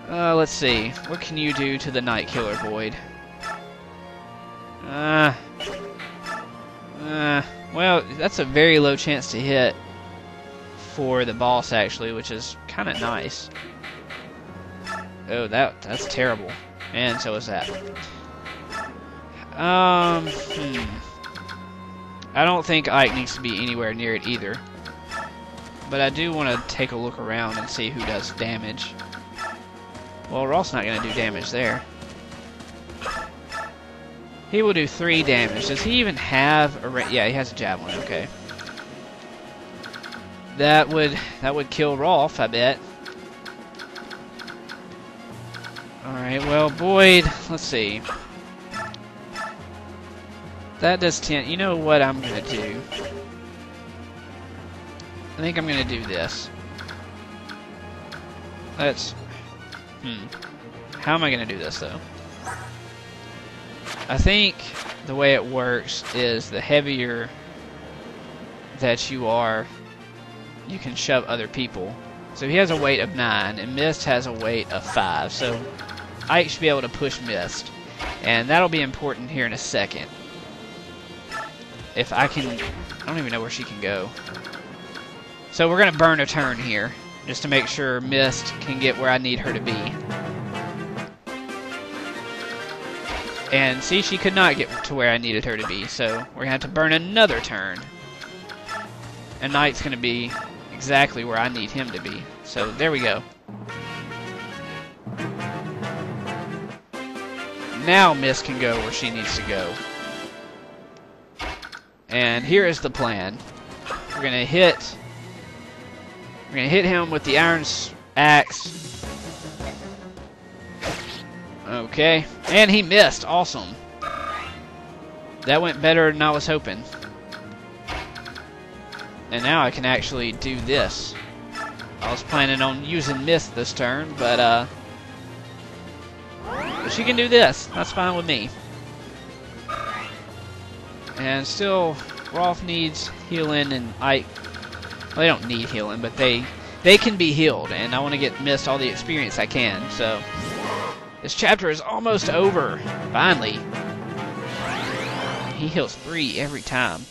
Let's see. What can you do to the Night Killer Void? Well, that's a very low chance to hit for the boss, actually, which is kind of nice. Oh, that's terrible. And so is that. I don't think Ike needs to be anywhere near it either. But I do want to take a look around and see who does damage. Well, Roth's not going to do damage there. He will do 3 damage. Does he even have a... Yeah, he has a javelin. Okay. That would kill Rolf, I bet. Alright, well, Boyd, let's see. That does 10. You know what I'm going to do? I think I'm going to do this. Let's... How am I going to do this, though? I think the way it works is the heavier that you are, you can shove other people. So he has a weight of 9, and Mist has a weight of 5. So Ike should be able to push Mist. And that'll be important here in a second. If I can... I don't even know where she can go. So we're going to burn a turn here, just to make sure Mist can get where I need her to be. And see, she could not get to where I needed her to be, so we're going to have to burn another turn. And Knight's going to be exactly where I need him to be. So there we go. Now Mist can go where she needs to go. And here is the plan. We're going to hit him with the iron axe. Okay, and he missed. Awesome. That went better than I was hoping. And now I can actually do this. I was planning on using Mist this turn, but she can do this. That's fine with me. And still, Rolf needs healing, and Ike... Well, they don't need healing, but they can be healed, and I want to get Mist all the experience I can, so... This chapter is almost over. Finally. He heals 3 every time.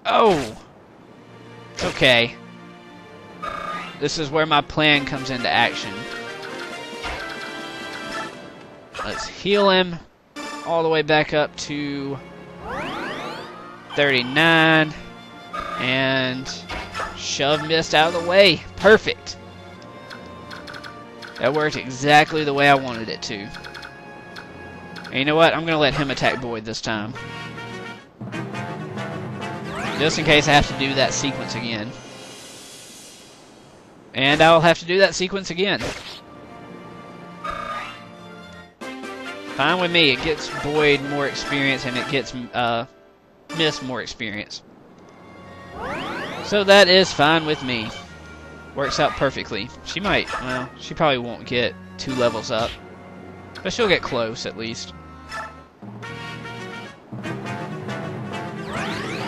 Oh! It's okay. This is where my plan comes into action. Let's heal him all the way back up to 39. And shove Mist out of the way. Perfect. That worked exactly the way I wanted it to. And you know what? I'm going to let him attack Boyd this time. Just in case I have to do that sequence again. And I'll have to do that sequence again. Fine with me. It gets Boyd more experience and it gets Mist more experience. So that is fine with me. Works out perfectly. She might, well, she probably won't get 2 levels up. But she'll get close, at least.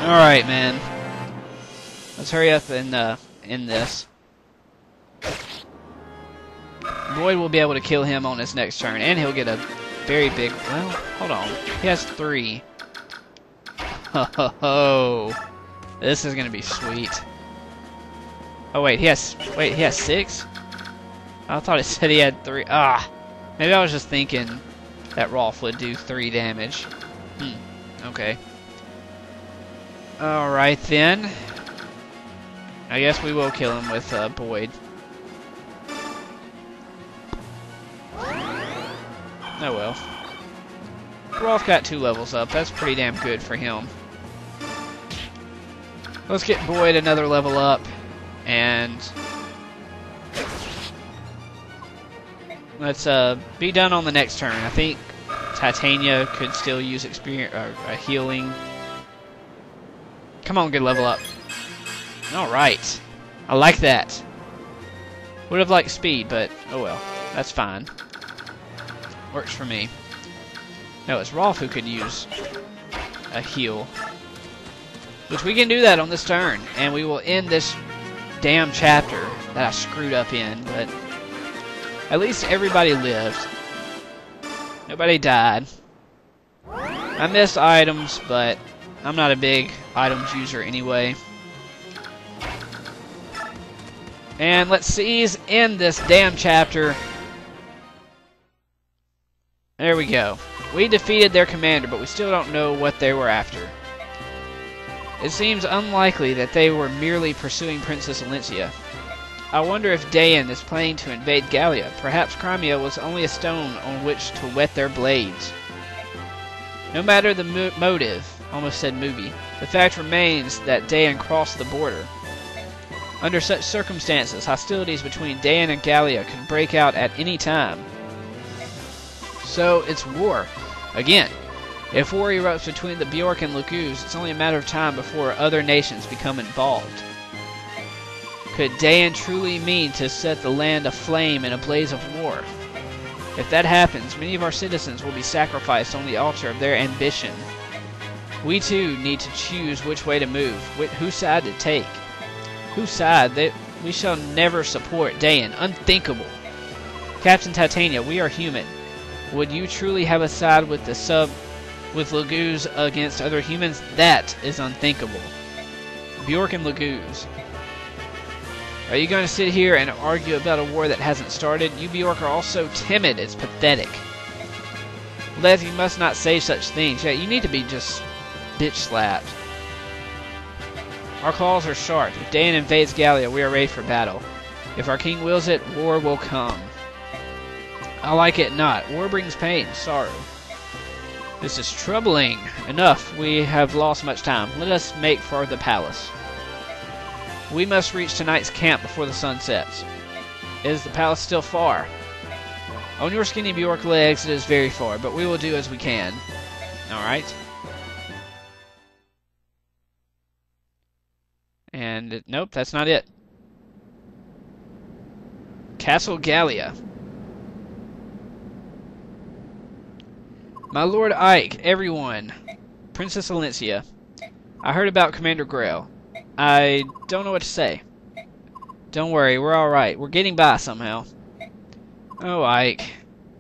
Alright, man. Let's hurry up and end this. Boyd will be able to kill him on his next turn, and he'll get a very big... Well, hold on. He has 3. Ho ho ho. This is going to be sweet. Oh wait, he has 6? I thought it said he had 3. Maybe I was just thinking that Rolf would do 3 damage. Okay. Alright then. I guess we will kill him with Boyd. Oh well. Rolf got 2 levels up. That's pretty damn good for him. Let's get Boyd another level up. And let's be done on the next turn. I think Titania could still use experience or healing. Come on, good level up. Alright. I like that. Would have liked speed, but oh well. That's fine. Works for me. No, it's Rolf who could use a heal. Which we can do that on this turn. And we will end this damn chapter that I screwed up in, but At least everybody lived. Nobody died. I missed items, but I'm not a big items user anyway. And let's end this damn chapter. There we go. We defeated their commander, but we still don't know what they were after. It seems unlikely that they were merely pursuing Princess Alencia. I wonder if Dayan is planning to invade Gallia. Perhaps Crimea was only a stone on which to whet their blades. No matter the motive, almost said Mubi, the fact remains that Dayan crossed the border. Under such circumstances, hostilities between Dayan and Gallia could break out at any time. So it's war. Again, if war erupts between the Bjork and Lugus, it's only a matter of time before other nations become involved. Could Dayan truly mean to set the land aflame in a blaze of war? If that happens, many of our citizens will be sacrificed on the altar of their ambition. We too need to choose which way to move, whose side to take. Whose side? We shall never support Dayan. Unthinkable. Captain Titania, we are human. Would you truly have a side with Lugus against other humans? That is unthinkable. Bjork and Lugus. Are you going to sit here and argue about a war that hasn't started? You Bjork are all so timid, it's pathetic. Lev, you must not say such things. Yeah, you need to be just bitch slapped. Our claws are sharp. If Dayan invades Gallia, we are ready for battle. If our king wills it, war will come. I like it not. War brings pain, sorrow. This is troubling. Enough. We have lost much time. Let us make for the palace. We must reach tonight's camp before the sun sets. Is the palace still far? On your skinny Bjork legs, it is very far, but we will do as we can. Alright. And, nope, that's not it. Castle Gallia. My Lord Ike, everyone. Princess Alencia. I heard about Commander Grail. I don't know what to say. Don't worry, we're alright. We're getting by somehow. Oh, Ike.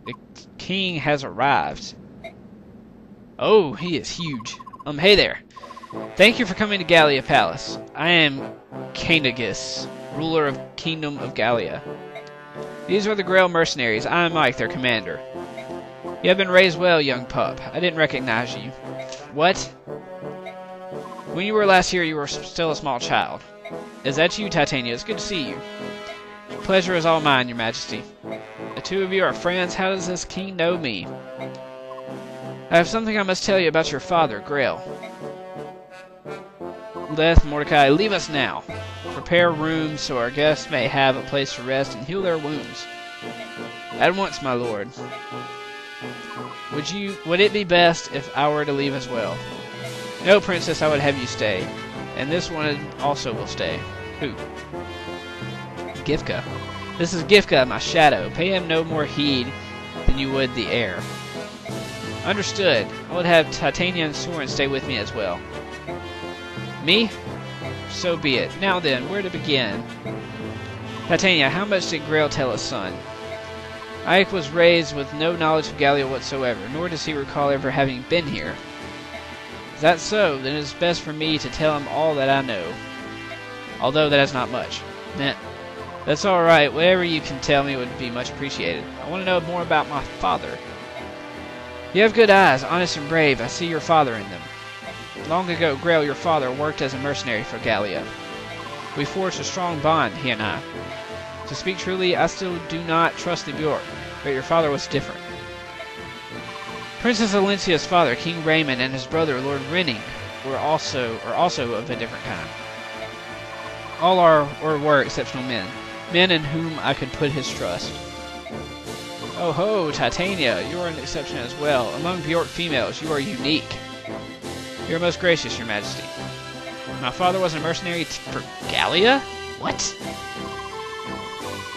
The king has arrived. Oh, he is huge. Hey there. Thank you for coming to Gallia Palace. I am Cainagus, ruler of Kingdom of Gallia. These are the Grail mercenaries. I am Mike, their commander. You have been raised well, young pup. I didn't recognize you. What? When you were last here, you were still a small child. Is that you, Titania? It's good to see you. The pleasure is all mine, your majesty. The two of you are friends. How does this king know me? I have something I must tell you about your father, Grail. Leth, Mordecai, leave us now. Prepare rooms so our guests may have a place to rest and heal their wounds. At once, my lord. Would it be best if I were to leave as well? No, princess, I would have you stay. And this one also will stay. Who? Gifka. This is Gifka, my shadow. Pay him no more heed than you would the air. Understood. I would have Titania and Soren stay with me as well. Me? So be it. Now then, where to begin? Titania, how much did Grail tell his son? Ike was raised with no knowledge of Gallia whatsoever, nor does he recall ever having been here. Is that so? Then it is best for me to tell him all that I know. Although that is not much. Nah. That's alright. Whatever you can tell me would be much appreciated. I want to know more about my father. You have good eyes, honest and brave. I see your father in them. Long ago, Grail, your father, worked as a mercenary for Gallia. We forged a strong bond, he and I. To speak truly, I still do not trust the Bjork, but your father was different. Princess Alencia's father, King Raymond, and his brother, Lord Renning, are also of a different kind. All were exceptional men, men in whom I could put his trust. Oh ho, Titania, you are an exception as well. Among Bjork females, you are unique. You are most gracious, your majesty. My father was a mercenary for Gallia? What?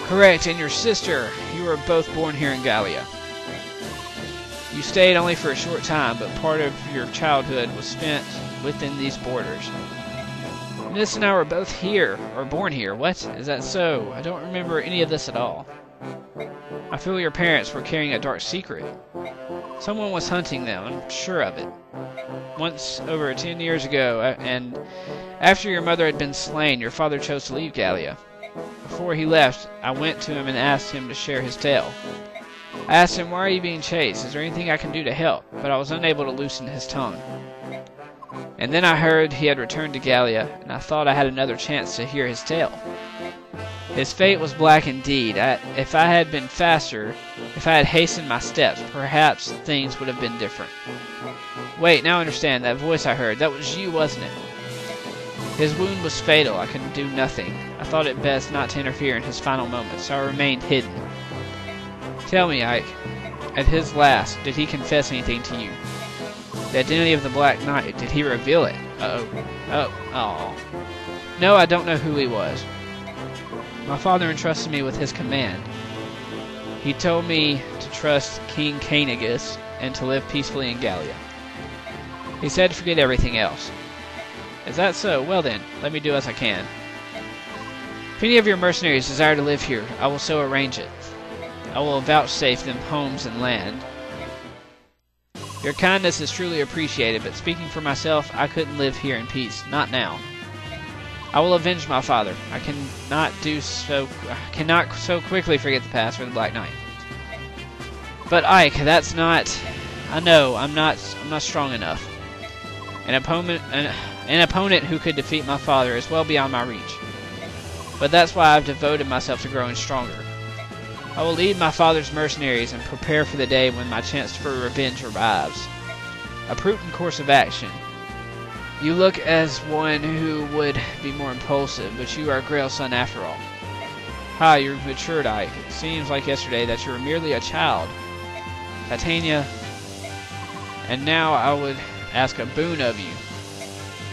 Correct, and your sister, you were both born here in Gallia. You stayed only for a short time, but part of your childhood was spent within these borders. Miss and I were both here, or born here. What? Is that so? I don't remember any of this at all. I feel your parents were carrying a dark secret. Someone was hunting them, I'm sure of it. Once, over 10 years ago, and after your mother had been slain, your father chose to leave Gallia. Before he left, I went to him and asked him to share his tale. I asked him, why are you being chased? Is there anything I can do to help? But I was unable to loosen his tongue. And then I heard he had returned to Gallia, and I thought I had another chance to hear his tale. His fate was black indeed. If I had been faster, if I had hastened my steps, perhaps things would have been different. Wait, now I understand. That voice I heard, that was you, wasn't it? His wound was fatal. I could do nothing. I thought it best not to interfere in his final moments, so I remained hidden. Tell me, Ike, at his last, did he confess anything to you? The identity of the Black Knight, did he reveal it? Oh. No, I don't know who he was. My father entrusted me with his command. He told me to trust King Cainigus and to live peacefully in Gallia. He said to forget everything else. Is that so? Well then, let me do as I can. If any of your mercenaries desire to live here, I will so arrange it. I will vouchsafe them homes and land. Your kindness is truly appreciated, but speaking for myself, I couldn't live here in peace. Not now. I will avenge my father. I cannot so quickly forget the past for the Black Knight. But Ike, that's not. I know I'm not strong enough. An opponent who could defeat my father is well beyond my reach. But that's why I've devoted myself to growing stronger. I will lead my father's mercenaries and prepare for the day when my chance for revenge arrives. A prudent course of action. You look as one who would be more impulsive, but you are a Grail son after all. Hi, you've matured, Ike. It seems like yesterday that you were merely a child. Titania, and now I would ask a boon of you.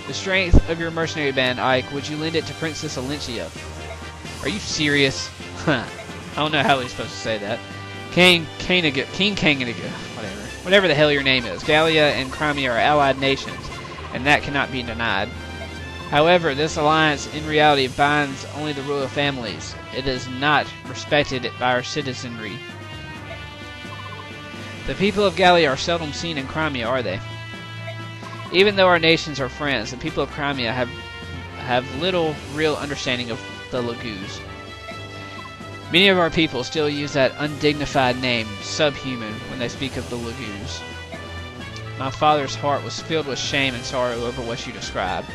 The strength of your mercenary band, Ike, would you lend it to Princess Alencia? Are you serious? I don't know how he's supposed to say that. King Cainigus, whatever the hell your name is. Gallia and Crimea are allied nations, and that cannot be denied. However, this alliance in reality binds only the royal families. It is not respected by our citizenry. The people of Gallia are seldom seen in Crimea, are they? Even though our nations are friends, the people of Crimea have little real understanding of the Laguz. Many of our people still use that undignified name, subhuman, when they speak of the Laguz. My father's heart was filled with shame and sorrow over what you described.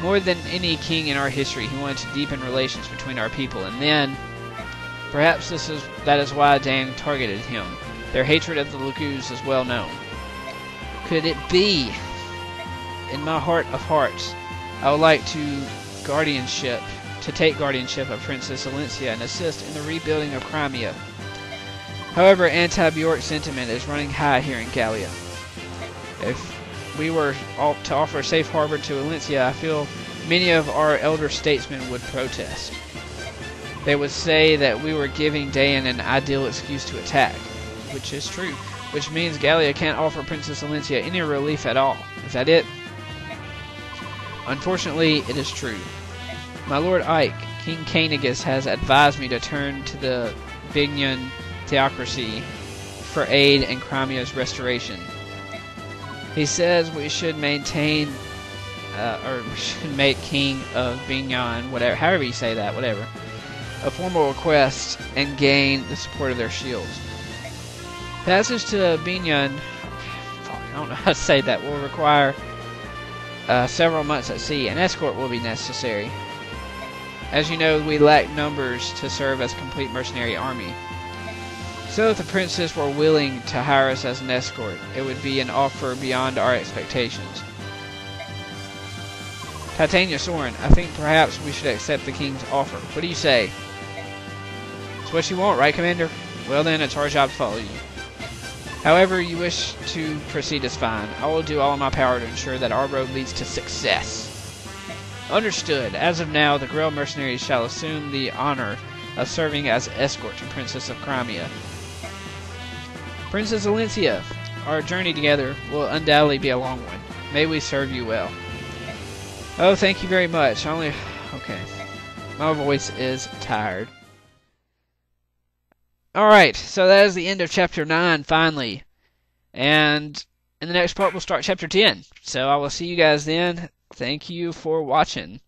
More than any king in our history, he wanted to deepen relations between our people, and then, perhaps that is why Dan targeted him. Their hatred of the Laguz is well known. Could it be? In my heart of hearts, I would like to take guardianship of Princess Alencia and assist in the rebuilding of Crimea. However, anti-Bjork sentiment is running high here in Gallia. If we were to offer a safe harbor to Alencia, I feel many of our elder statesmen would protest. They would say that we were giving Dan an ideal excuse to attack, which is true, which means Gallia can't offer Princess Alencia any relief at all. Is that it? Unfortunately, it is true. My lord Ike, King Cainigus, has advised me to turn to the Bignon theocracy for aid in Crimea's restoration. He says we should maintain, or we should make King of Bignon, whatever, however you say that, whatever, a formal request and gain the support of their shields. Passage to Bignon, I don't know how to say that, will require several months at sea. An escort will be necessary. As you know, we lack numbers to serve as a complete mercenary army. So if the princess were willing to hire us as an escort, it would be an offer beyond our expectations. Titania Soren, I think perhaps we should accept the king's offer. What do you say? It's what you want, right, Commander? Well then, it's our job to follow you. However you wish to proceed is fine. I will do all in my power to ensure that our road leads to success. Understood. As of now, the Grail mercenaries shall assume the honor of serving as escort to Princess of Crimea. Princess Alencia, our journey together will undoubtedly be a long one. May we serve you well. Oh, thank you very much. Okay. My voice is tired. Alright, so that is the end of Chapter 9, finally. And in the next part, we'll start Chapter 10. So I will see you guys then. Thank you for watching.